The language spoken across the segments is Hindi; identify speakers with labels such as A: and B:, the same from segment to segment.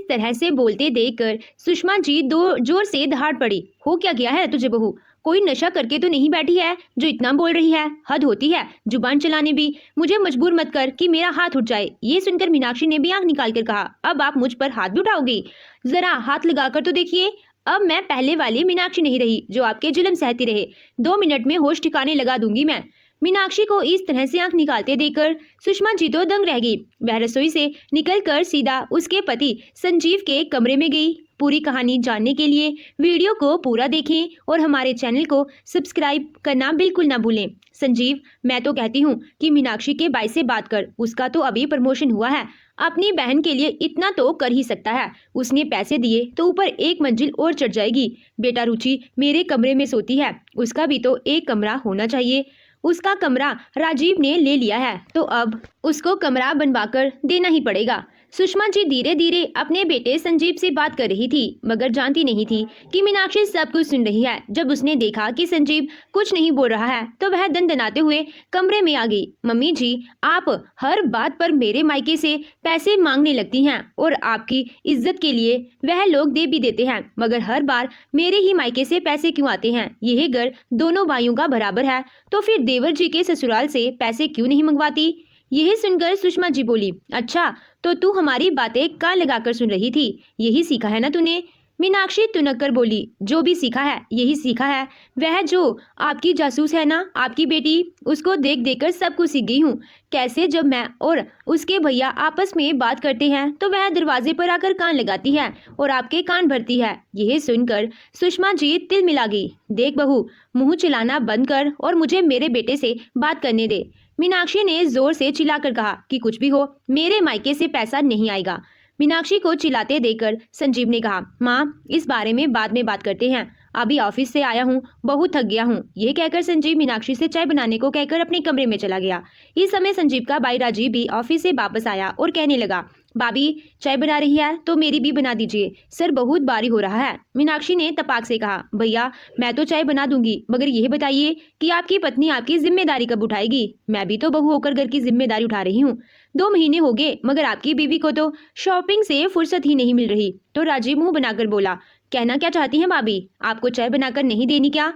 A: इस तरह से बोलते देखकर सुषमा जी दो जोर से दहाड़ पड़ी। हो क्या गया है तुझे बहू? कोई नशा करके तो नहीं बैठी है जो इतना बोल रही है? हद होती है जुबान चलाने भी। मुझे मजबूर मत कर कि मेरा हाथ उठ जाए। ये सुनकर मीनाक्षी ने भी आंख निकाल कर कहा, अब आप मुझ पर हाथ भी उठाओगी? जरा हाथ लगाकर तो देखिए। अब मैं पहले वाली मीनाक्षी नहीं रही जो आपके जुल्म सहती रहे। 2 मिनट में होश ठिकाने लगा दूंगी मैं। मीनाक्षी को इस तरह से आंख निकालते देखकर सुषमा जी तो दंग रह गई। वह रसोई से निकलकर सीधा उसके पति संजीव के कमरे में गई। पूरी कहानी जानने के लिए वीडियो को पूरा देखें और हमारे चैनल को सब्सक्राइब करना बिल्कुल ना भूलें। संजीव, मैं तो कहती हूँ कि मीनाक्षी के भाई से बात कर, उसका तो अभी प्रमोशन हुआ है, अपनी बहन के लिए इतना तो कर ही सकता है। उसने पैसे दिए तो ऊपर एक मंजिल और चढ़ जाएगी। बेटा रुचि मेरे कमरे में सोती है, उसका भी तो एक कमरा होना चाहिए। उसका कमरा राजीव ने ले लिया है तो अब उसको कमरा बनवाकर देना ही पड़ेगा। सुषमा जी धीरे धीरे अपने बेटे संजीव से बात कर रही थी, मगर जानती नहीं थी कि मीनाक्षी सब कुछ सुन रही है। जब उसने देखा कि संजीव कुछ नहीं बोल रहा है तो वह दनदनाते हुए कमरे में आ गई। मम्मी जी, आप हर बात पर मेरे मायके से पैसे मांगने लगती हैं और आपकी इज्जत के लिए वह लोग दे भी देते हैं, मगर हर बार मेरे ही मायके से पैसे क्यों आते हैं? यह घर दोनों भाइयों का बराबर है, तो फिर देवर जी के ससुराल से पैसे क्यों नहीं मंगवाती? यही सुनकर सुषमा जी बोली, अच्छा तो तू हमारी बातें कान लगाकर सुन रही थी, यही सीखा है ना तूने? मीनाक्षी तुनक कर बोली, जो भी सीखा है यही सीखा है। वह जो आपकी जासूस है ना, आपकी बेटी, उसको देख देख कर सब कुछ सीख गई हूँ। कैसे जब मैं और उसके भैया आपस में बात करते हैं तो वह दरवाजे पर आकर कान लगाती है और आपके कान भरती है। यह सुनकर सुषमा जी तिल मिला गई। देख बहू, मुंह चिल्लाना बंद कर और मुझे मेरे बेटे से बात करने दे। मीनाक्षी ने जोर से चिल्लाकर कहा कि कुछ भी हो, मेरे मायके से पैसा नहीं आएगा। मीनाक्षी को चिल्लाते देखकर संजीव ने कहा, माँ इस बारे में बाद में बात करते हैं, अभी ऑफिस से आया हूँ, बहुत थक गया हूँ। यह कहकर संजीव मीनाक्षी से चाय बनाने को कहकर अपने कमरे में चला गया। इस समय संजीव का भाई राजीव भी ऑफिस से वापस आया और कहने लगा, भाभी चाय बना रही है तो मेरी भी बना दीजिए, सर बहुत भारी हो रहा है। मीनाक्षी ने तपाक से कहा, भैया मैं तो चाय बना दूंगी, मगर यह बताइए कि आपकी पत्नी आपकी जिम्मेदारी कब उठाएगी? मैं भी तो बहू होकर घर की जिम्मेदारी उठा रही हूँ। 2 महीने हो गए मगर आपकी बीवी को तो शॉपिंग से फुर्सत ही नहीं मिल रही। तो राजीव मुंह बनाकर बोला, कहना क्या चाहती हैं भाभी, आपको चाय बनाकर नहीं देनी क्या?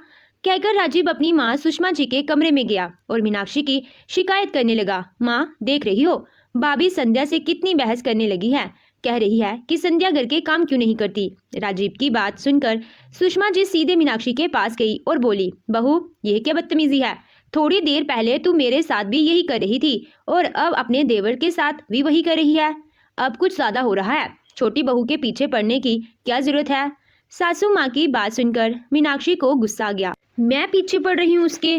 A: कहकर राजीव अपनी माँ सुषमा जी के कमरे में गया और मीनाक्षी की शिकायत करने लगा। माँ देख रही हो, भाभी संध्या से कितनी बहस करने लगी है, कह रही है कि संध्या घर के काम क्यों नहीं करती। राजीव की बात सुनकर सुषमा जी सीधे मीनाक्षी के पास गई और बोली, बहू यह क्या बदतमीजी है? थोड़ी देर पहले तू मेरे साथ भी यही कर रही थी और अब अपने देवर के साथ भी वही कर रही है। अब कुछ ज्यादा हो रहा है, छोटी बहू के पीछे पड़ने की क्या जरूरत है? सासू माँ की बात सुनकर मीनाक्षी को गुस्सा आ गया। मैं पीछे पड़ रही हूँ उसके?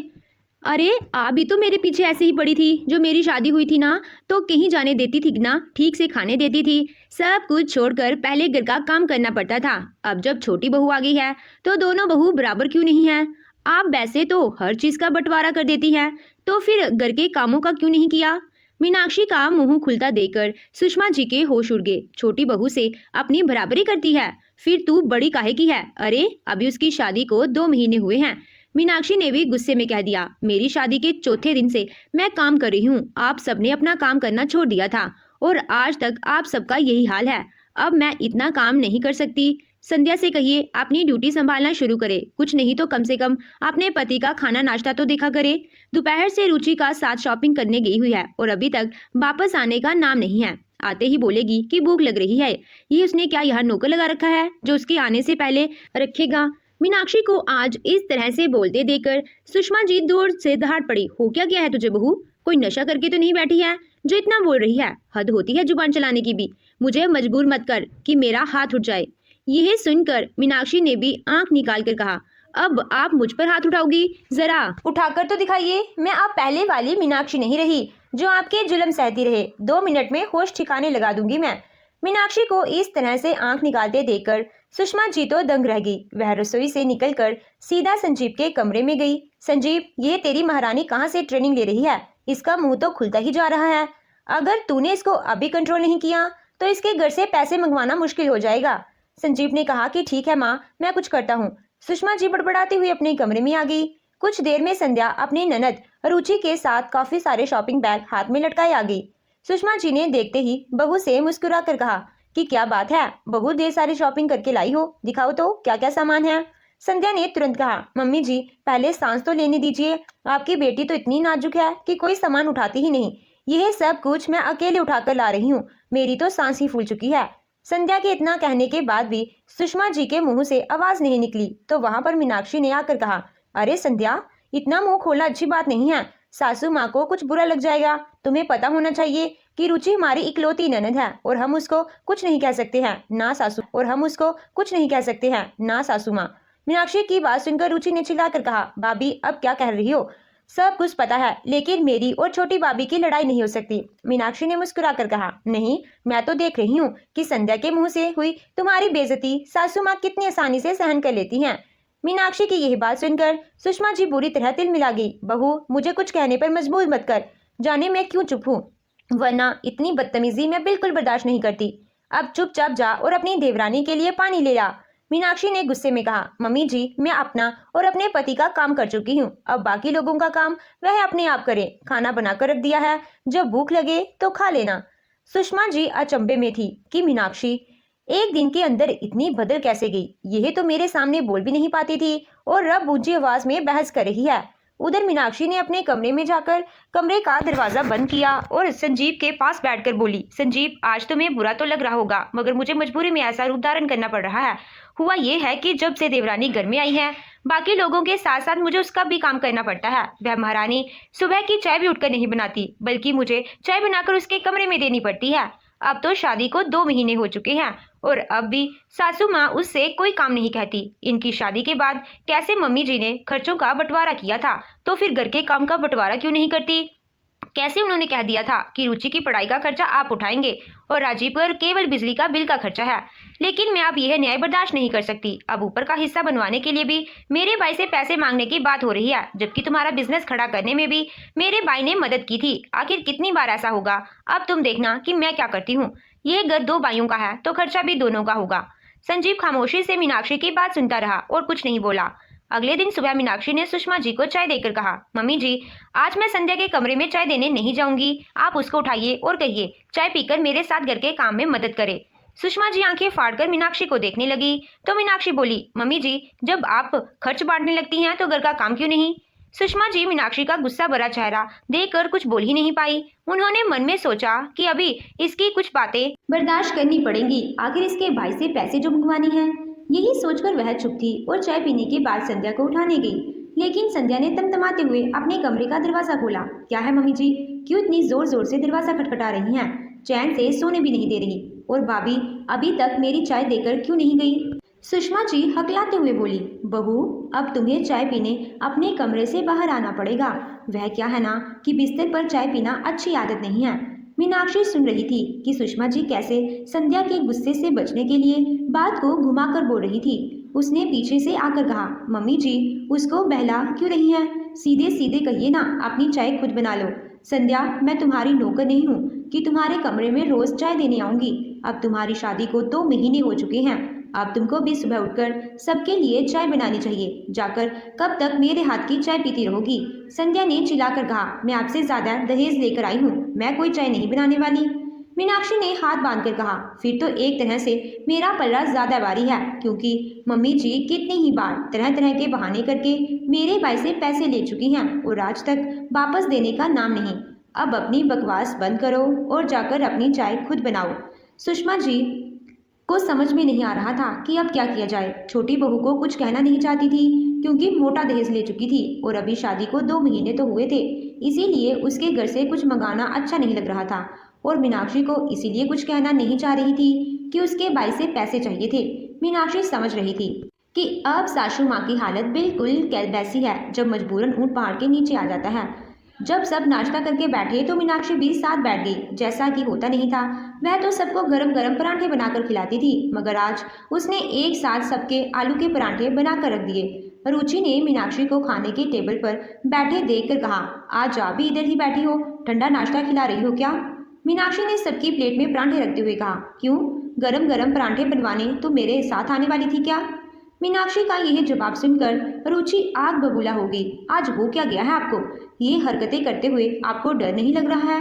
A: अरे आप भी तो मेरे पीछे ऐसे ही पड़ी थी। जो मेरी शादी हुई थी ना तो कहीं जाने देती थी ना, ठीक से खाने देती थी, सब कुछ छोड़कर पहले घर का काम करना पड़ता था। अब जब छोटी बहू आ गई है तो दोनों बहू बराबर क्यों नहीं है? आप वैसे तो हर चीज का बंटवारा कर देती हैं, तो फिर घर के कामों का क्यों नहीं किया? मीनाक्षी का मुंह खुलता देखकर सुषमा जी के होश उड़ गए। छोटी बहू से अपनी बराबरी करती है, फिर तू बड़ी काहे की है? अरे अभी उसकी शादी को 2 महीने हुए हैं। मीनाक्षी ने भी गुस्से में कह दिया, मेरी शादी के चौथे दिन से मैं काम कर रही हूँ, आप सबने अपना काम करना छोड़ दिया था और आज तक आप सबका यही हाल है। अब मैं इतना काम नहीं कर सकती। संध्या से कहिए अपनी ड्यूटी संभालना शुरू करे, कुछ नहीं तो कम से कम अपने पति का खाना नाश्ता तो देखा करे। दोपहर से रुचि का साथ शॉपिंग करने गई हुई है और अभी तक वापस आने का नाम नहीं है। आते ही बोलेगी कि भूख लग रही है। ये उसने क्या यहाँ नौकर लगा रखा है जो उसके आने से पहले रखेगा? मीनाक्षी को आज इस तरह से बोलते देखकर सुषमा जी दूर से दहाड़ पड़ी। हो क्या गया है तुझे बहू? कोई नशा करके तो नहीं बैठी है जो इतना बोल रही है? हद होती है जुबान चलाने की भी। मुझे मजबूर मत कर कि मेरा हाथ उठ जाए। यह सुनकर मीनाक्षी ने भी आंख निकाल कर कहा, अब आप मुझ पर हाथ उठाओगी? जरा उठाकर तो दिखाइए। मैं अब पहले वाली मीनाक्षी नहीं रही जो आपके जुल्म सहती रहे। 2 मिनट में होश ठिकाने लगा दूंगी मैं। मीनाक्षी को इस तरह से आंख निकालते देखकर सुषमा जी तो दंग रह गई। वह रसोई से निकलकर सीधा संजीव के कमरे में गई। संजीव, ये तेरी महारानी कहाँ से ट्रेनिंग ले रही है? इसका मुंह तो खुलता ही जा रहा है। अगर तूने इसको अभी कंट्रोल नहीं किया तो इसके घर से पैसे मंगवाना मुश्किल हो जाएगा। संजीव ने कहा कि ठीक है माँ, मैं कुछ करता हूँ। सुषमा जी बड़बड़ाती हुई अपने कमरे में आ गई। कुछ देर में संध्या अपनी ननद रुचि के साथ काफी सारे शॉपिंग बैग हाथ में लटकाए आ गई। सुषमा जी ने देखते ही बहू से मुस्कुरा कर कहा, कि क्या बात है, बहुत ढेर सारी शॉपिंग करके लाई हो, दिखाओ तो क्या क्या सामान है। संध्या ने तुरंत कहा, मम्मी जी पहले सांस तो लेने दीजिए, आपकी बेटी तो इतनी नाजुक है कि कोई सामान उठाती ही नहीं। यह सब कुछ मैं अकेले उठाकर ला रही हूँ, मेरी तो सांस ही फूल चुकी है। संध्या के इतना कहने के बाद भी सुषमा जी के मुंह से आवाज नहीं निकली तो वहां पर मीनाक्षी ने आकर कहा, अरे संध्या, इतना मुंह खोलना अच्छी बात नहीं है, सासू माँ को कुछ बुरा लग जाएगा। तुम्हें पता होना चाहिए कि रुचि हमारी इकलौती ननद है और हम उसको कुछ नहीं कह सकते हैं ना सासू माँ। मीनाक्षी की बात सुनकर रुचि ने चिल्लाकर कहा, भाभी अब क्या कह रही हो, सब कुछ पता है लेकिन मेरी और छोटी भाभी की लड़ाई नहीं हो सकती। मीनाक्षी ने मुस्कुराकर कहा, नहीं, मैं तो देख रही हूँ कि संध्या के मुंह से हुई तुम्हारी बेइज्जती सासू माँ कितनी आसानी से सहन कर लेती हैं। मीनाक्षी की यही बात सुनकर सुषमा जी बुरी तरह तिलमिला गई। बहू, मुझे कुछ कहने पर मजबूर मत कर, जाने मैं क्यों चुप हूँ, वरना इतनी बदतमीजी मैं बिल्कुल बर्दाश्त नहीं करती। अब चुपचाप जा और अपनी देवरानी के लिए पानी ले ला। मीनाक्षी ने गुस्से में कहा, मम्मी जी मैं अपना और अपने पति का काम कर चुकी हूँ, अब बाकी लोगों का काम वह अपने आप करें। खाना बनाकर रख दिया है, जब भूख लगे तो खा लेना। सुषमा जी अचंभे में थी कि मीनाक्षी एक दिन के अंदर इतनी बदल कैसे गई। यह तो मेरे सामने बोल भी नहीं पाती थी और अब ऊंची आवाज में बहस कर रही है। उधर मीनाक्षी ने अपने कमरे में जाकर कमरे का दरवाजा बंद किया और संजीव के पास बैठकर बोली, संजीव, आज तुम्हें बुरा तो लग रहा होगा मगर मुझे मजबूरी में ऐसा रूप धारण करना पड़ रहा है। हुआ ये है कि जब से देवरानी घर में आई है, बाकी लोगों के साथ साथ मुझे उसका भी काम करना पड़ता है। वह महारानी सुबह की चाय भी उठकर नहीं बनाती, बल्कि मुझे चाय बनाकर उसके कमरे में देनी पड़ती है। अब तो शादी को 2 महीने हो चुके हैं और अब भी सासू माँ उससे कोई काम नहीं कहती। इनकी शादी के बाद कैसे मम्मी जी ने खर्चों का बंटवारा किया था, तो फिर घर के काम का बंटवारा क्यों नहीं करती। कैसे उन्होंने कह दिया था कि रुचि की पढ़ाई का खर्चा आप उठाएंगे और राजीव पर केवल बिजली का बिल का खर्चा है। लेकिन मैं अब यह न्याय बर्दाश्त नहीं कर सकती। अब ऊपर का हिस्सा बनवाने के लिए भी मेरे भाई से पैसे मांगने की बात हो रही है, जबकि तुम्हारा बिजनेस खड़ा करने में भी मेरे भाई ने मदद की थी। आखिर कितनी बार ऐसा होगा, अब तुम देखना कि मैं क्या करती हूँ। यह घर 2 भाइयों का है तो खर्चा भी दोनों का होगा। संजीव खामोशी से मीनाक्षी की बात सुनता रहा और कुछ नहीं बोला। अगले दिन सुबह मीनाक्षी ने सुषमा जी को चाय देकर कहा, मम्मी जी आज मैं संध्या के कमरे में चाय देने नहीं जाऊंगी, आप उसको उठाइए और कहिए चाय पीकर मेरे साथ घर के काम में मदद करे। सुषमा जी आंखें फाड़कर मीनाक्षी को देखने लगी तो मीनाक्षी बोली, मम्मी जी जब आप खर्च बांटने लगती हैं तो घर का काम क्यों नहीं। सुषमा जी मीनाक्षी का गुस्सा भरा चेहरा देखकर कुछ बोल ही नहीं पाई। उन्होंने मन में सोचा कि अभी इसकी कुछ बातें बर्दाश्त करनी पड़ेंगी, आखिर इसके भाई से पैसे जो मंगवानी है। यही सोचकर वह चुप थी और चाय पीने के बाद संध्या को उठाने गई। लेकिन संध्या ने तमतमाते हुए अपने कमरे का दरवाजा खोला। क्या है मम्मी जी, क्यों इतनी जोर जोर से दरवाजा खटखटा रही हैं? चैन से सोने भी नहीं दे रही, और भाभी अभी तक मेरी चाय देकर क्यों नहीं गई? सुषमा जी हकलाते हुए बोली, बहू अब तुम्हें चाय पीने अपने कमरे से बाहर आना पड़ेगा। वह क्या है ना कि बिस्तर पर चाय पीना अच्छी आदत नहीं है। मीनाक्षी सुन रही थी कि सुषमा जी कैसे संध्या के गुस्से से बचने के लिए बात को घुमाकर बोल रही थी। उसने पीछे से आकर कहा, मम्मी जी उसको बहला क्यों रही हैं? सीधे सीधे कहिए ना, अपनी चाय खुद बना लो। संध्या, मैं तुम्हारी नौकर नहीं हूँ कि तुम्हारे कमरे में रोज चाय देने आऊंगी। अब तुम्हारी शादी को 2 महीने हो चुके हैं, अब तुमको भी सुबह उठकर सबके लिए चाय बनानी चाहिए। जाकर कब तक मेरे हाथ की चाय पीती रहोगी? संध्या ने चिल्लाकर कहा, मैं आपसे ज्यादा दहेज लेकर आई हूँ, मैं कोई चाय नहीं बनाने वाली। मीनाक्षी ने हाथ बांधकर कहा, फिर तो एक तरह से मेरा पल्ला ज्यादा भारी है, क्योंकि मम्मी जी कितनी ही बार तरह तरह के बहाने करके मेरे भाई से पैसे ले चुकी हैं और आज तक वापस देने का नाम नहीं। अब अपनी बकवास बंद करो और जाकर अपनी चाय खुद बनाओ। सुषमा जी को समझ में नहीं आ रहा था कि अब क्या किया जाए। छोटी बहू को कुछ कहना नहीं चाहती थी क्योंकि मोटा दहेज ले चुकी थी और अभी शादी को 2 महीने तो हुए थे, इसीलिए उसके घर से कुछ मंगाना अच्छा नहीं लग रहा था। और मीनाक्षी को इसीलिए कुछ कहना नहीं चाह रही थी कि उसके भाई से पैसे चाहिए थे। मीनाक्षी समझ रही थी कि अब सासू माँ की हालत बिल्कुल वैसी है जब मजबूरन ऊंट पहाड़ के नीचे आ जाता है। जब सब नाश्ता करके बैठे तो मीनाक्षी भी साथ बैठ गई। जैसा कि होता नहीं था, वह तो सबको गरम गरम पराठे बनाकर खिलाती थी, मगर आज उसने एक साथ सबके आलू के पराठे बनाकर रख दिए। रुचि ने मीनाक्षी को खाने के टेबल पर बैठे देखकर कहा, आज आप भी इधर ही बैठी हो, ठंडा नाश्ता खिला रही हो क्या? मीनाक्षी ने सबकी प्लेट में पराठे रखते हुए कहा, क्यों, गरम गरम पराठे बनवाने तो मेरे साथ आने वाली थी क्या? मीनाक्षी का यह जवाब सुनकर रुचि आग बबूला हो गई। आज हो क्या गया है आपको? ये हरकतें करते हुए आपको डर नहीं लग रहा है?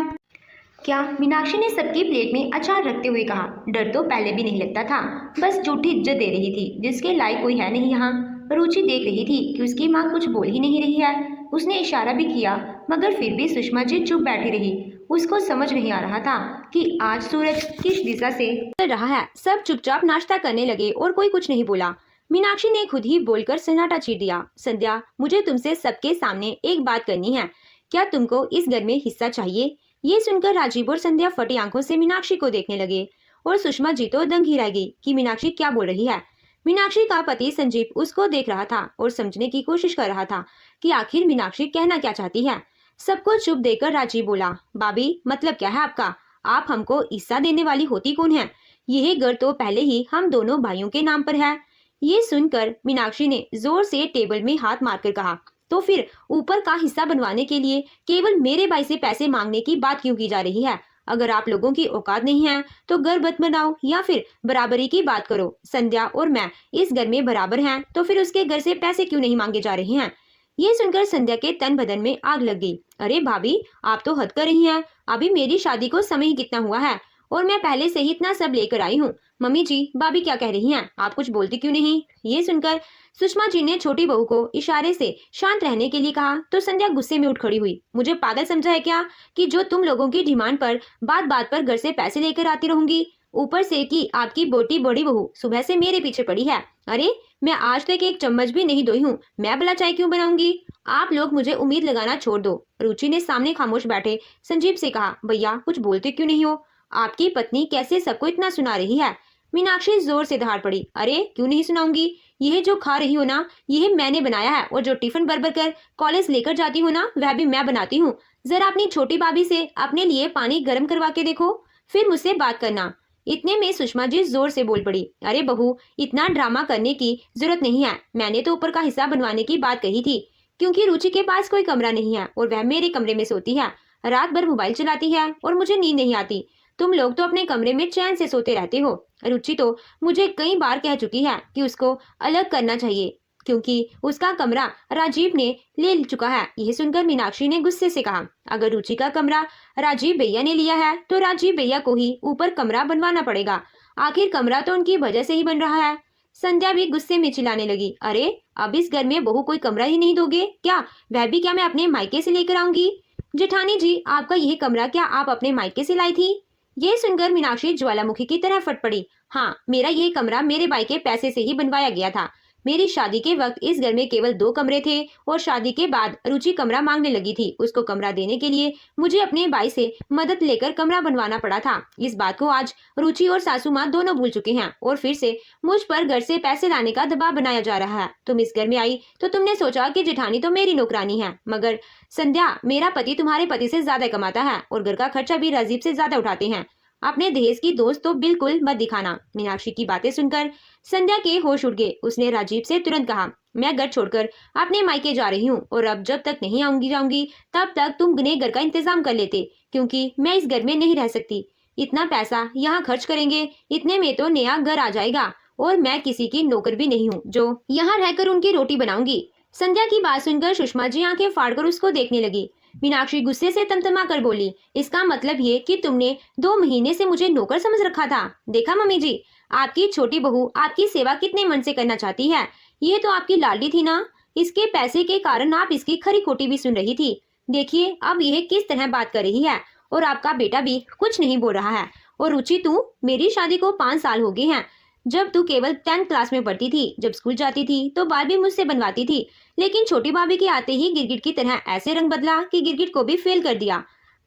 A: क्या? मीनाक्षी ने सबकी प्लेट में अचार रखते हुए कहा। डर तो पहले भी नहीं लगता था, बस झूठी इज्जत दे रही थी जिसके लायक कोई है नहीं यहाँ। रुचि देख रही थी कि उसकी माँ कुछ बोल ही नहीं रही है। उसने इशारा भी किया मगर फिर भी सुषमा जी चुप बैठी रही। उसको समझ नहीं आ रहा था कि आज सूरज किस दिशा से चल रहा है। सब चुपचाप नाश्ता करने लगे और कोई कुछ नहीं बोला। मीनाक्षी ने खुद ही बोलकर सन्नाटा चीर दिया। संध्या, मुझे तुमसे सबके सामने एक बात करनी है। क्या तुमको इस घर में हिस्सा चाहिए? ये सुनकर राजीव और संध्या फटी आंखों से मीनाक्षी को देखने लगे और सुषमा जी तो दंग ही रह गई कि मीनाक्षी क्या बोल रही है। मीनाक्षी का पति संजीव उसको देख रहा था और समझने की कोशिश कर रहा था कि आखिर मीनाक्षी कहना क्या चाहती है। सबको चुप देकर राजीव बोला, भाभी मतलब क्या है आपका? आप हमको हिस्सा देने वाली होती कौन है? यह घर तो पहले ही हम दोनों भाइयों के नाम पर है। ये सुनकर मीनाक्षी ने जोर से टेबल में हाथ मारकर कहा, तो फिर ऊपर का हिस्सा बनवाने के लिए केवल मेरे भाई से पैसे मांगने की बात क्यों की जा रही है? अगर आप लोगों की औकात नहीं है तो घर मत बनाओ या फिर बराबरी की बात करो। संध्या और मैं इस घर में बराबर हैं, तो फिर उसके घर से पैसे क्यों नहीं मांगे जा रहे हैं? ये सुनकर संध्या के तन बदन में आग लग गई। अरे भाभी, आप तो हद कर रही हैं। अभी मेरी शादी को समय ही कितना हुआ है और मैं पहले से ही इतना सब लेकर आई हूँ। मम्मी जी, भाभी क्या कह रही हैं? आप कुछ बोलती क्यों नहीं? ये सुनकर सुषमा जी ने छोटी बहू को इशारे से शांत रहने के लिए कहा तो संध्या गुस्से में उठ खड़ी हुई। मुझे पागल समझा है क्या कि जो तुम लोगों की डिमांड पर बात बात पर घर से पैसे लेकर आती रहूंगी? ऊपर से कि आपकी बोटी बड़ी बहू सुबह से मेरे पीछे पड़ी है। अरे, मैं आज तक एक चम्मच भी नहीं धोई हूँ, मैं भला चाय क्यों बनाऊंगी? आप लोग मुझे उम्मीद लगाना छोड़ दो। रुचि ने सामने खामोश बैठे संजीव से कहा, भैया कुछ बोलते क्यों नहीं हो? आपकी पत्नी कैसे सबको इतना सुना रही है? मीनाक्षी जोर से दहाड़ पड़ी। अरे क्यों नहीं सुनाऊंगी? यह जो खा रही हो ना, यह मैंने बनाया है और जो टिफिन भर भर कर कॉलेज लेकर जाती हूँ ना, वह भी मैं बनाती हूँ। जरा अपनी छोटी भाभी से अपने लिए पानी गर्म करवा के देखो, फिर मुझसे बात करना। इतने में सुषमा जी जोर से बोल पड़ी। अरे बहू, इतना ड्रामा करने की जरूरत नहीं है। मैंने तो ऊपर का हिस्सा बनवाने की बात कही थी क्योंकि रुचि के पास कोई कमरा नहीं है और वह मेरे कमरे में सोती है। रात भर मोबाइल चलाती है और मुझे नींद नहीं आती। तुम लोग तो अपने कमरे में चैन से सोते रहते हो। रुचि तो मुझे कई बार कह चुकी है कि उसको अलग करना चाहिए क्योंकि उसका कमरा राजीव ने ले चुका है। यह सुनकर मीनाक्षी ने गुस्से से कहा, अगर रुचि का कमरा राजीव भैया ने लिया है तो राजीव भैया को ही ऊपर कमरा बनवाना पड़ेगा। आखिर कमरा तो उनकी वजह से ही बन रहा है। संध्या भी गुस्से में चिल्लाने लगी, अरे अब इस घर में बहू कोई कमरा ही नहीं दोगे क्या? वह भी क्या मैं अपने मायके से लेकर आऊंगी? जेठानी जी, आपका यह कमरा क्या आप अपने मायके से लाई थी? ये सुनकर मीनाक्षी ज्वालामुखी की तरह फट पड़ी। हाँ, मेरा ये कमरा मेरे भाई के पैसे से ही बनवाया गया था। मेरी शादी के वक्त इस घर में केवल 2 कमरे थे और शादी के बाद रुचि कमरा मांगने लगी थी। उसको कमरा देने के लिए मुझे अपने भाई से मदद लेकर कमरा बनवाना पड़ा था। इस बात को आज रुचि और सासू माँ दोनों भूल चुके हैं और फिर से मुझ पर घर से पैसे लाने का दबाव बनाया जा रहा है। तुम इस घर में आई तो तुमने सोचा कि जेठानी तो मेरी नौकरानी है, मगर संध्या, मेरा पति तुम्हारे पति से ज्यादा कमाता है और घर का खर्चा भी राजीव से ज्यादा उठाते हैं। अपने दहेज की दोस्त तो बिल्कुल मत दिखाना। मीनाक्षी की बातें सुनकर संध्या के होश उड़ गए। उसने राजीव से तुरंत कहा, मैं घर छोड़कर अपने मायके जा रही हूँ और अब जब तक नहीं जाऊंगी तब तक तुम नए घर का इंतजाम कर लेते क्योंकि मैं इस घर में नहीं रह सकती। इतना पैसा यहाँ खर्च करेंगे, इतने में तो नया घर आ जाएगा और मैं किसी की नौकर भी नहीं हूँ जो यहाँ रहकर उनकी रोटी बनाऊंगी। संध्या की बात सुनकर सुषमा जी आंखें फाड़कर उसको देखने लगी। मीनाक्षी गुस्से से तमतमा कर बोली, इसका मतलब ये कि तुमने 2 महीने से मुझे नौकर समझ रखा था? देखा मम्मी जी, आपकी छोटी बहू आपकी सेवा कितने मन से करना चाहती है। ये तो आपकी लाडली थी ना, इसके पैसे के कारण आप इसकी खरी खोटी भी सुन रही थी। देखिए अब यह किस तरह बात कर रही है और आपका बेटा भी कुछ नहीं बोल रहा है। और रुचि, तू, मेरी शादी को 5 साल हो गए हैं। जब तू केवल 10th क्लास में पढ़ती थी, जब स्कूल जाती थी तो बाल भी मुझसे बनवाती थी, लेकिन छोटी भाभी के आते ही गिरगिट की तरह ऐसे रंग बदला कि गिरगिट को भी फेल कर दिया।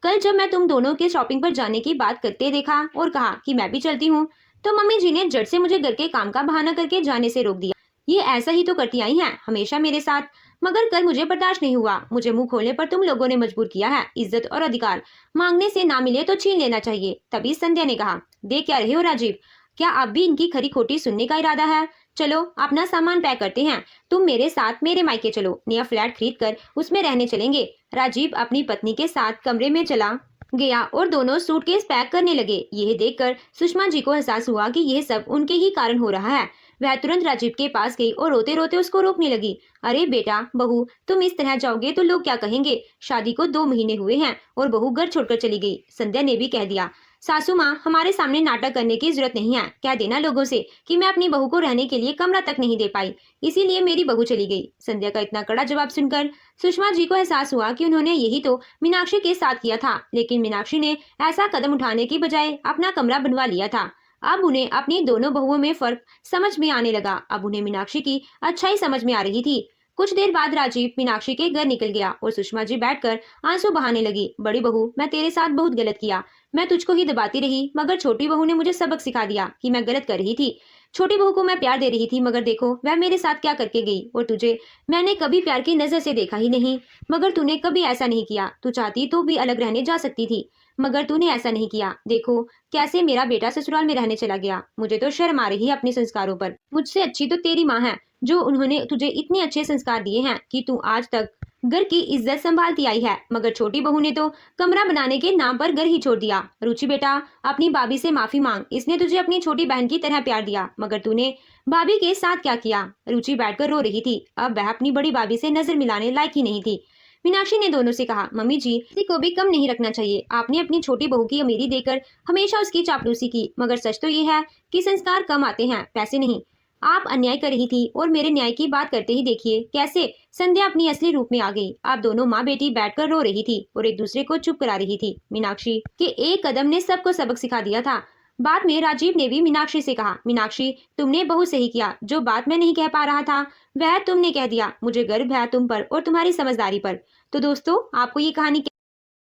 A: कल जब मैं तुम दोनों के शॉपिंग पर जाने की बात करते देखा और कहा कि मैं भी चलती हूँ, तो मम्मी जी ने झट से मुझे घर के काम का बहाना करके जाने से रोक दिया। ये ऐसा ही तो करती आई हैं हमेशा मेरे साथ, मगर कल मुझे बर्दाश्त नहीं हुआ। मुझे मुंह खोलने पर तुम लोगों ने मजबूर किया है। इज्जत और अधिकार मांगने से ना मिले तो छीन लेना चाहिए। तभी संध्या ने कहा, देख क्या रहे हो राजीव, क्या अब भी इनकी खरी खोटी सुनने का इरादा है? चलो अपना सामान पैक करते हैं, तुम मेरे साथ मेरे मायके चलो, नया फ्लैट खरीद कर उसमें रहने चलेंगे। राजीव अपनी पत्नी के साथ कमरे में चला गया और दोनों सूटकेस पैक करने लगे। यह देखकर सुषमा जी को एहसास हुआ कि यह सब उनके ही कारण हो रहा है। वह तुरंत राजीव के पास गई और रोते रोते उसको रोकने लगी। अरे बेटा, बहू, तुम इस तरह जाओगे तो लोग क्या कहेंगे? शादी को 2 महीने हुए हैं और बहू घर छोड़कर चली गई। संध्या ने भी कह दिया, सासू माँ, हमारे सामने नाटक करने की जरूरत नहीं है। कह देना लोगों से कि मैं अपनी बहू को रहने के लिए कमरा तक नहीं दे पाई, इसीलिए मेरी बहू चली गई। संध्या का इतना कड़ा जवाब सुनकर सुषमा जी को एहसास हुआ कि उन्होंने यही तो मीनाक्षी के साथ किया था, लेकिन मीनाक्षी ने ऐसा कदम उठाने की बजाय अपना कमरा बनवा लिया था। अब उन्हें अपनी दोनों बहुओं में फर्क समझ में आने लगा। अब उन्हें मीनाक्षी की अच्छाई समझ में आ रही थी। कुछ देर बाद राजीव मीनाक्षी के घर निकल गया और सुषमा जी बैठकर आंसू बहाने लगी। बड़ी बहू, मैं तेरे साथ बहुत गलत किया। मैं तुझको ही दबाती रही, मगर छोटी बहू ने मुझे सबक सिखा दिया कि मैं गलत कर रही थी। छोटी बहू को मैं प्यार दे रही थी, मगर देखो वह मेरे साथ क्या करके गई। और तुझे मैंने कभी प्यार की नजर से देखा ही नहीं, मगर तूने कभी ऐसा नहीं किया। तू चाहती तो भी अलग रहने जा सकती थी, मगर तूने ऐसा नहीं किया। देखो कैसे मेरा बेटा ससुराल में रहने चला गया। मुझे तो शर्म आ रही है अपने संस्कारों पर। मुझसे अच्छी तो तेरी माँ है, जो उन्होंने तुझे इतने अच्छे संस्कार दिए हैं कि तू आज तक घर की इज्जत संभालती आई है। मगर छोटी बहू ने तो कमरा बनाने के नाम पर घर ही छोड़ दिया। रुचि बेटा, अपनी भाभी से माफी मांग। इसने तुझे अपनी छोटी बहन की तरह प्यार दिया, मगर तूने भाभी के साथ क्या किया? रुचि बैठकर रो रही थी। अब वह अपनी बड़ी भाभी से नजर मिलाने लायक ही नहीं थी। मीनाक्षी ने दोनों से कहा, मम्मी जी, किसी को भी कम नहीं रखना चाहिए। आपने अपनी छोटी बहू की अमीरी देकर हमेशा उसकी चापलूसी की, मगर सच तो ये है कि संस्कार कम आते हैं, पैसे नहीं। आप अन्याय कर रही थी और मेरे न्याय की बात करते ही देखिए कैसे संध्या अपनी असली रूप में आ गई। आप दोनों माँ बेटी बैठकर रो रही थी और एक दूसरे को चुप करा रही थी। मीनाक्षी के एक कदम ने सबको सबक सिखा दिया था। बाद में राजीव ने भी मीनाक्षी से कहा, मीनाक्षी, तुमने बहुत सही किया। जो बात मैं नहीं कह पा रहा था वह तुमने कह दिया। मुझे गर्व है तुम पर और तुम्हारी समझदारी पर। तो दोस्तों, आपको ये कहानी